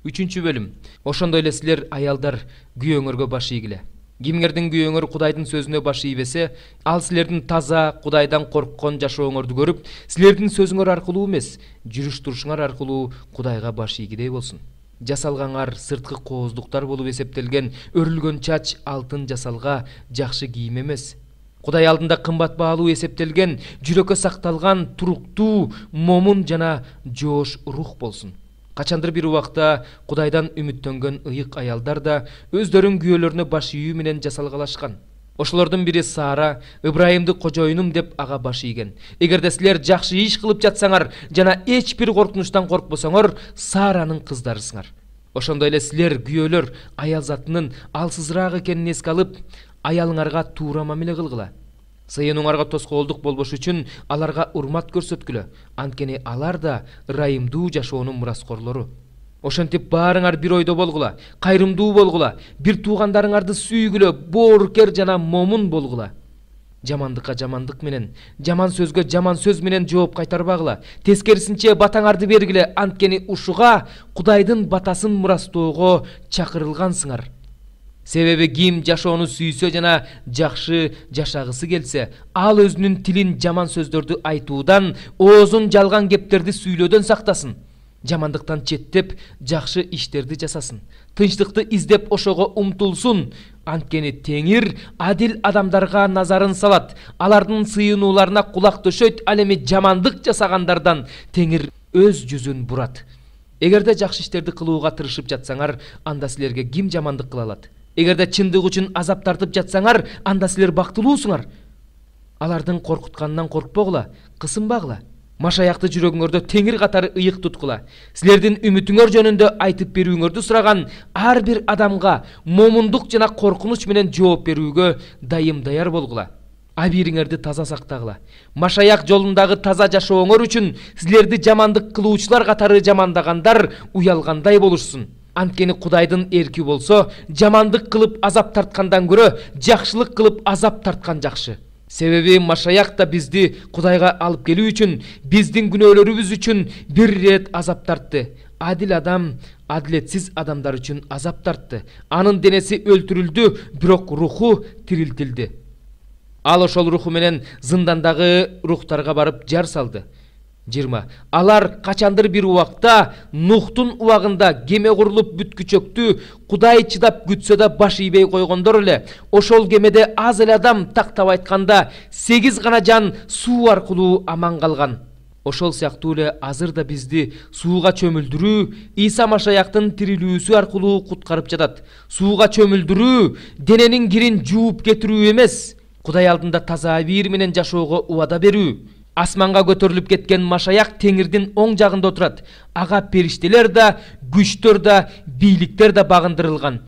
Үчүнчү бөлүм. Ошондой эле силер аялдар күйөөңөргө баш ийгиле. Кимдердин күйөөңөр Кудайдын сөзүнө баш ийбесе, ал силердин таза, Кудайдан корккон жашооңорду көрүп, силердин сөзүңөр аркылуу эмес, жүрүш турушуңар аркылуу Кудайга баш ийгидей болсун. Жасалгаңар сырткы кооздуктар болуп эсептелген өрүлгөн чач, алтын жасалга жакшы кийим эмес. Кудай алдында кымбат баалуу эсептелген, жүрөккө сакталган туруктуу, момун жана жоош рух болсун. Качандыр бир убакта Кудайдан үмүттөнгөн ыйык аялдар да өздөрүн күйөөлөрүнө баш ийүү менен жасалгалашкан. Ошолордун бири Сара, Ибрайымды кожоюнум деп ага баш ийген. Эгерде силер жакшы иш кылып жатсаңар жана эч бир коркунучтан коркпосоңор, Саранын кыздарысыңар. Ошондой эле силер күйөөлөр аял затынын алсызыраак экенин эске алып, аялыңарга туура мамиле кылгыла. Сыйынуңарга тоскоолдук болбош үчүн аларга урмат көрсөткүлө. Анткени алар да ырайымдуу жашоонун мураскорлору. Ошентип баарыңар бир ойдо болгула, кайрымдуу болгула, бир туугандарыңарды сүйгүлө, боорукер жана момун болгула. Жамандыкка жамандык менен, жаман сөзгө жаман сөз менен жооп кайтарбагыла. Тескерисинче батаңарды бергиле, анткени ушуга Кудайдын батасын мурастоого чакырылгансыңар. Себеби ким жашоону сүйсө жана жакшы жашагысы келсе, ал өзүнүн тилин жаман сөздөрдү айтуудан, оозун жалган кептерди сүйлөөдөн сактасын. Жамандыктан четтеп, жакшы иштерди жасасын. Тынчтыкты издеп ошого умтулсун. Анткени Теңир адил адамдарга назарын салат. Алардын сыйынууларына кулак төшөйт, ал эми жамандык жасагандардан Теңир өз жүзүн бурат. Эгерде жакшы иштерди кылууга тырышып жатсаңар, анда силерге ким жамандык кыла алат? Эгерде чындык үчүн азап тартып жатсаңар, анда силер бактылуусуңар. Алардын коркутканынан коркпогула, кысынбагыла. Машаякты жүрөгүңөрдө Теңир катары ыйык туткула. Силердин үмүтүңөр жөнүндө айтып берүүңөрдү сураган ар бир адамга момундук жана коркунуч менен жооп берүүгө дайым даяр болгула. Абийириңерди таза сактагыла. Машаяк жолундагы таза жашооңор үчүн силерди жамандык кылуучулар катары жамандагандар уялгандай болушсун. Анткени Кудайдын эрки болсо, жамандык кылып азап тарткандан көрө, жакшылык кылып азап тарткан жакшы. Себеби Машаяк да бизди Кудайга алып келүү үчүн, биздин күнөөлөрүбүз үчүн бир рет азап тартты. Адил адам адилетсиз адамдар үчүн азап тартты. Анын денеси өлтүрүлдү, бирок руху тирилтилди. Ал ошол руху менен зындандагы рухтарга барып жар салды. 20. Алар качандыр бир убакта Нухтун убагында кеме курулуп бүткүчөктү Кудай чыдап күтсө да баш ийбей койгондор эле. Ошол кемеде аз эле адам, тактап айтканда 8 гана жан суу аркылуу аман калган. Ошол сыяктуу эле азыр да бизди сууга чөмүлдүрүү Иса Машаяктын тирилүүсү аркылуу куткарып жатат. Сууга чөмүлдүрүү дененин кирин жууп кетирүү эмес, Кудай алдында таза абийир менен жашоого убада берүү. Асманга көтөрүлүп кеткен Машаяк Теңирдин оң жагында отурат. Ага периштелер да, күчтөр да, бийликтер да багындырылган.